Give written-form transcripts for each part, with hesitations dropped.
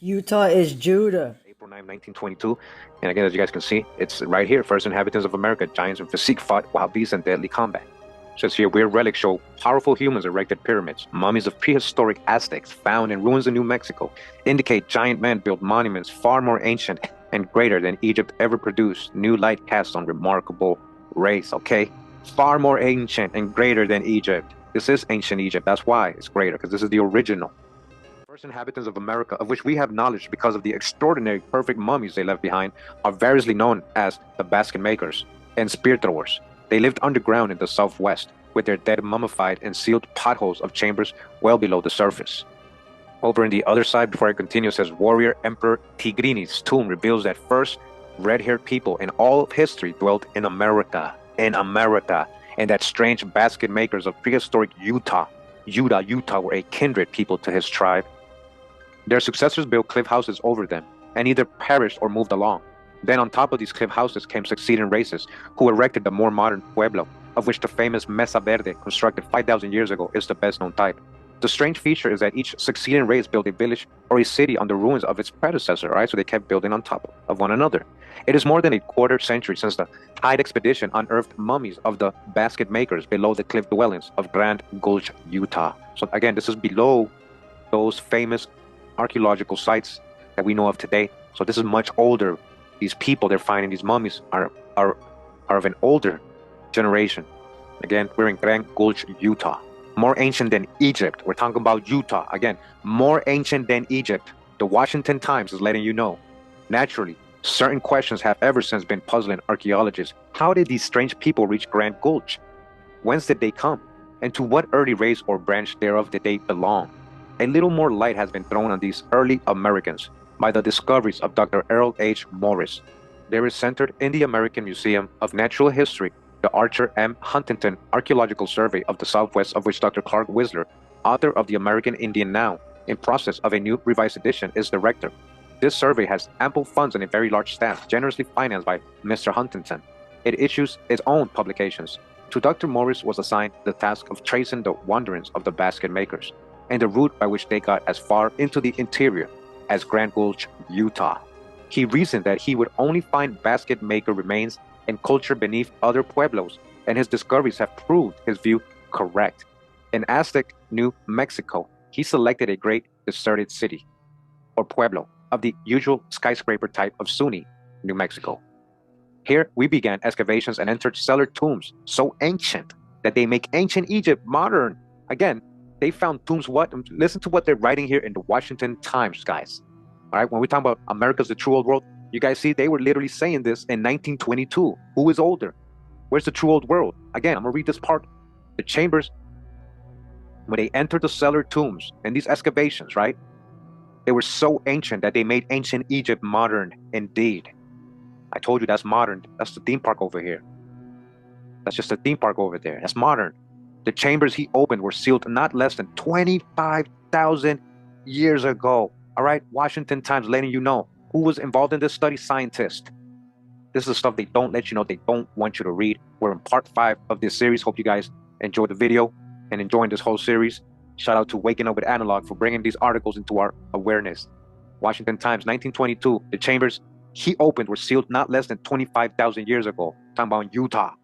Utah is Judah. April 9, 1922. And again, as you guys can see, it's right here. First inhabitants of America, giants in physique fought wild beasts and deadly combat. Says here, weird relics show powerful humans erected pyramids. Mummies of prehistoric Aztecs found in ruins in New Mexico indicate giant men built monuments far more ancient and greater than Egypt ever produced. New light cast on remarkable race, okay? Far more ancient and greater than Egypt. This is ancient Egypt. That's why it's greater, because this is the original. First inhabitants of America, of which we have knowledge because of the extraordinary perfect mummies they left behind, are variously known as the basket makers and spear throwers. They lived underground in the southwest, with their dead mummified in sealed potholes of chambers well below the surface. Over in the other side, before I continue, says warrior Emperor Tigrini's tomb reveals that first red-haired people in all of history dwelt in America, and that strange basket makers of prehistoric Utah were a kindred people to his tribe. Their successors built cliff houses over them, and either perished or moved along. Then on top of these cliff houses came succeeding races, who erected the more modern pueblo, of which the famous Mesa Verde, constructed 5,000 years ago, is the best known type. The strange feature is that each succeeding race built a village or a city on the ruins of its predecessor, right? So they kept building on top of one another. It is more than a quarter century since the Hyde expedition unearthed mummies of the basket makers below the cliff dwellings of Grand Gulch, Utah. So again, this is below those famous archaeological sites that we know of today. So this is much older. These people they're finding, these mummies, are of an older generation. Again, we're in Grand Gulch, Utah. More ancient than Egypt. We're talking about Utah. Again, more ancient than Egypt. The Washington Times is letting you know. Naturally, certain questions have ever since been puzzling archaeologists. How did these strange people reach Grand Gulch? Whence did they come? And to what early race or branch thereof did they belong? A little more light has been thrown on these early Americans by the discoveries of Dr. Errol H. Morris. There is centered in the American Museum of Natural History the Archer M. Huntington Archaeological Survey of the Southwest, of which Dr. Clark Whistler, author of The American Indian Now, in process of a new revised edition, is director. This survey has ample funds and a very large staff, generously financed by Mr. Huntington. It issues its own publications. To Dr. Morris was assigned the task of tracing the wanderings of the basket makers and the route by which they got as far into the interior as Grand Gulch, Utah. He reasoned that he would only find basket maker remains and culture beneath other pueblos, and his discoveries have proved his view correct. In Aztec, New Mexico, he selected a great deserted city, or pueblo, of the usual skyscraper type of SUNY, New Mexico. Here, we began excavations and entered cellar tombs so ancient that they make ancient Egypt modern. Again, they found tombs. Listen to what they're writing here in the Washington Times, guys. All right, when we talk about America's the true old world, you guys see they were literally saying this in 1922. Who is older? Where's the true old world? Again, I'm gonna read this part. The chambers, when they entered the cellar tombs and these excavations, right? They were so ancient that they made ancient Egypt modern indeed. I told you that's modern. That's the theme park over here. That's just a theme park over there. That's modern. The chambers he opened were sealed not less than 25,000 years ago. All right, Washington Times letting you know who was involved in this study. Scientists. This is the stuff they don't let you know. They don't want you to read. We're in part 5 of this series. Hope you guys enjoyed the video and enjoying this whole series. Shout out to Waking Up with Analog for bringing these articles into our awareness. Washington Times, 1922. The chambers he opened were sealed not less than 25,000 years ago. Talking about Utah.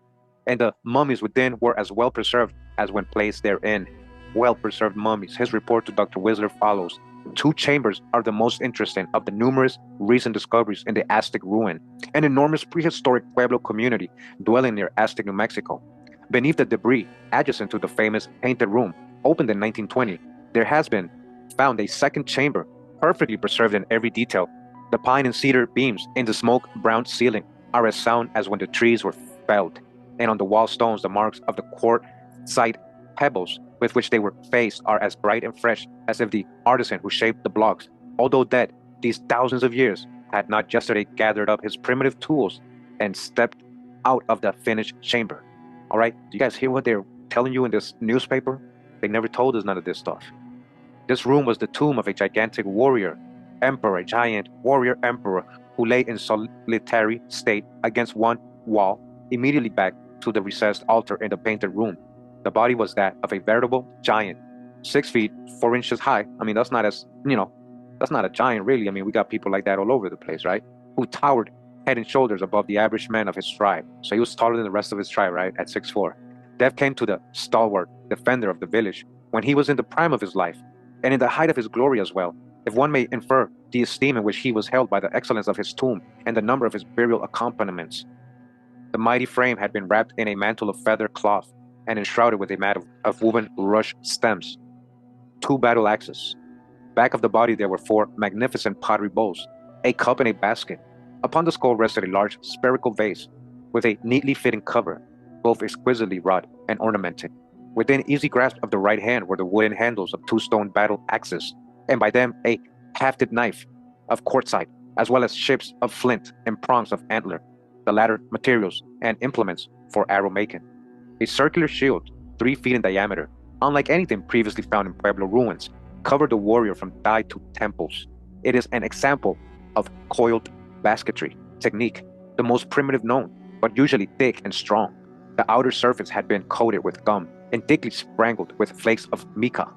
And the mummies within were as well preserved as when placed therein. Well-preserved mummies. His report to Dr. Whistler follows. 2 chambers are the most interesting of the numerous recent discoveries in the Aztec ruin, an enormous prehistoric pueblo community dwelling near Aztec, New Mexico. Beneath the debris adjacent to the famous Painted Room, opened in 1920, there has been found a second chamber, perfectly preserved in every detail. The pine and cedar beams in the smoke-brown ceiling are as sound as when the trees were felled, and on the wall stones the marks of the quartzite pebbles with which they were faced are as bright and fresh as if the artisan who shaped the blocks, although dead these thousands of years, had not yesterday gathered up his primitive tools and stepped out of the finished chamber. All right, do you guys hear what they're telling you in this newspaper? They never told us none of this stuff. This room was the tomb of a gigantic warrior, emperor, a giant warrior emperor who lay in solitary state against one wall, immediately back to the recessed altar in the Painted Room. The body was that of a veritable giant, 6 feet 4 inches high. I mean, that's not as, That's not a giant, really. I mean, we got people like that all over the place, right? Who towered head and shoulders above the average man of his tribe. So he was taller than the rest of his tribe, right? At 6'4". Death came to the stalwart defender of the village when he was in the prime of his life, and in the height of his glory as well, if one may infer the esteem in which he was held by the excellence of his tomb and the number of his burial accompaniments. The mighty frame had been wrapped in a mantle of feather cloth and enshrouded with a mat of woven rush stems. 2 battle axes. Back of the body there were 4 magnificent pottery bowls, a cup and a basket. Upon the skull rested a large spherical vase with a neatly fitting cover, both exquisitely wrought and ornamented. Within easy grasp of the right hand were the wooden handles of 2 stone battle axes, and by them a hafted knife of quartzite, as well as ships of flint and prongs of antler, the latter materials and implements for arrow making. A circular shield, 3 feet in diameter, unlike anything previously found in Pueblo ruins, covered the warrior from thigh to temples. It is an example of coiled basketry technique, the most primitive known, but usually thick and strong. The outer surface had been coated with gum and thickly sprinkled with flakes of mica.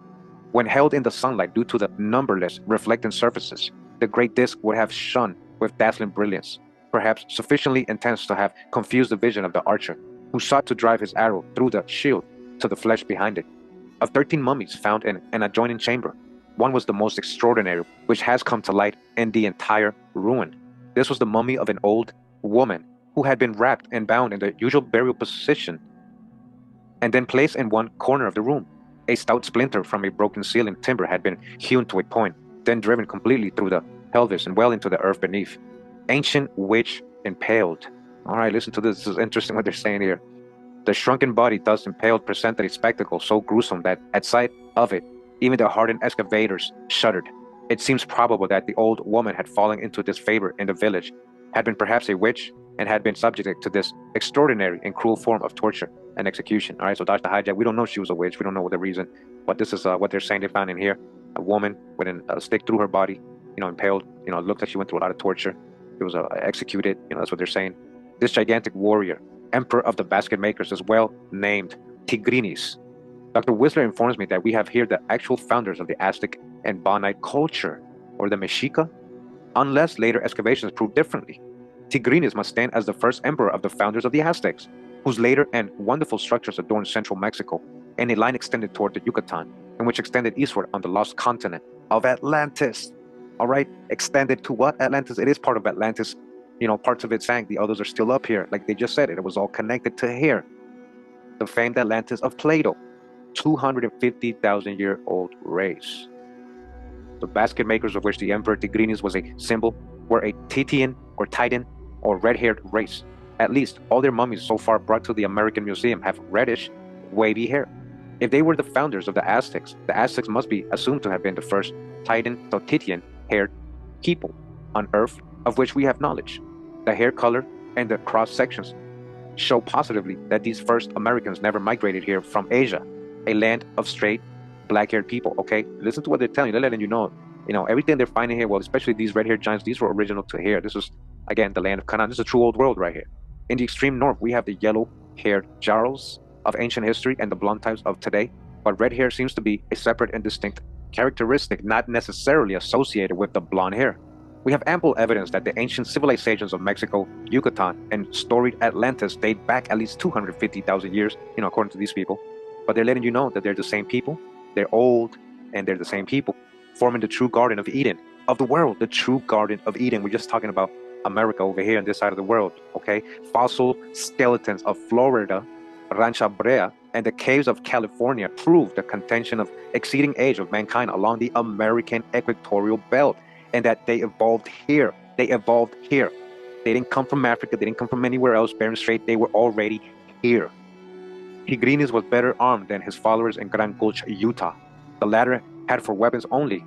When held in the sunlight due to the numberless reflecting surfaces, the great disc would have shone with dazzling brilliance, perhaps sufficiently intense to have confused the vision of the archer, who sought to drive his arrow through the shield to the flesh behind it. Of 13 mummies found in an adjoining chamber, one was the most extraordinary, which has come to light in the entire ruin. This was the mummy of an old woman who had been wrapped and bound in the usual burial position and then placed in one corner of the room. A stout splinter from a broken ceiling timber had been hewn to a point, then driven completely through the pelvis and well into the earth beneath. Ancient witch impaled. All right, listen to this. This is interesting what they're saying here. The shrunken body thus impaled presented a spectacle so gruesome that at sight of it, even the hardened excavators shuddered. It seems probable that the old woman had fallen into disfavor in the village, had been perhaps a witch, and had been subjected to this extraordinary and cruel form of torture and execution. All right, so Dr. Hijack, we don't know if she was a witch. We don't know the reason, but this is what they're saying they found in here. A woman with a stick through her body, impaled. It looked like she went through a lot of torture. It was executed. That's what they're saying. This gigantic warrior, emperor of the basket makers, is well named Tigrinis. Dr. Whistler informs me that we have here the actual founders of the Aztec and Bonite culture, or the Mexica, unless later excavations prove differently. Tigrinis must stand as the first emperor of the founders of the Aztecs, whose later and wonderful structures adorn central Mexico, and a line extended toward the Yucatan, and which extended eastward on the lost continent of Atlantis. All right, extended to what? Atlantis. It is part of Atlantis. Parts of it sank. The others are still up here. Like they just said it was all connected to here. The famed Atlantis of Plato, 250,000-year-old race. The basket makers, of which the Emperor Tigrinis was a symbol, were a Titian or Titan or red-haired race. At least all their mummies so far brought to the American Museum have reddish, wavy hair. If they were the founders of the Aztecs must be assumed to have been the first Titan or Titian-haired people on Earth of which we have knowledge. The hair color and the cross-sections show positively that these first Americans never migrated here from Asia, a land of straight, black-haired people, okay? Listen to what they're telling you. They're letting you know, everything they're finding here, well, especially these red-haired giants, these were original to here. This is, again, the land of Canaan. This is a true old world right here. In the extreme north, we have the yellow-haired Jarls of ancient history and the blonde types of today, but red hair seems to be a separate and distinct characteristic, not necessarily associated with the blonde hair. We have ample evidence that the ancient civilizations of Mexico, Yucatan, and storied Atlantis date back at least 250,000 years, according to these people. But they're letting you know that they're the same people, they're old, and they're the same people, forming the true Garden of Eden of the world, the true Garden of Eden. We're just talking about America over here on this side of the world, okay? Fossil skeletons of Florida, Rancha Brea, and the caves of California prove the contention of exceeding age of mankind along the American equatorial belt, and that they evolved here. They evolved here. They didn't come from Africa. They didn't come from anywhere else. Bering Strait, they were already here. Tigrinis was better armed than his followers in Grand Gulch, Utah. The latter had for weapons only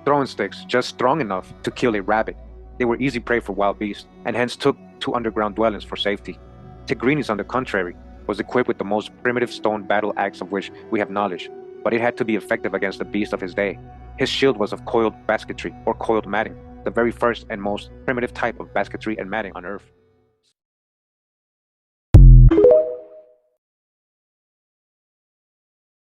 throwing sticks, just strong enough to kill a rabbit. They were easy prey for wild beasts, and hence took to underground dwellings for safety. Tigrinis, on the contrary, was equipped with the most primitive stone battle axe of which we have knowledge, but it had to be effective against the beast of his day. His shield was of coiled basketry, or coiled matting, the very first and most primitive type of basketry and matting on Earth.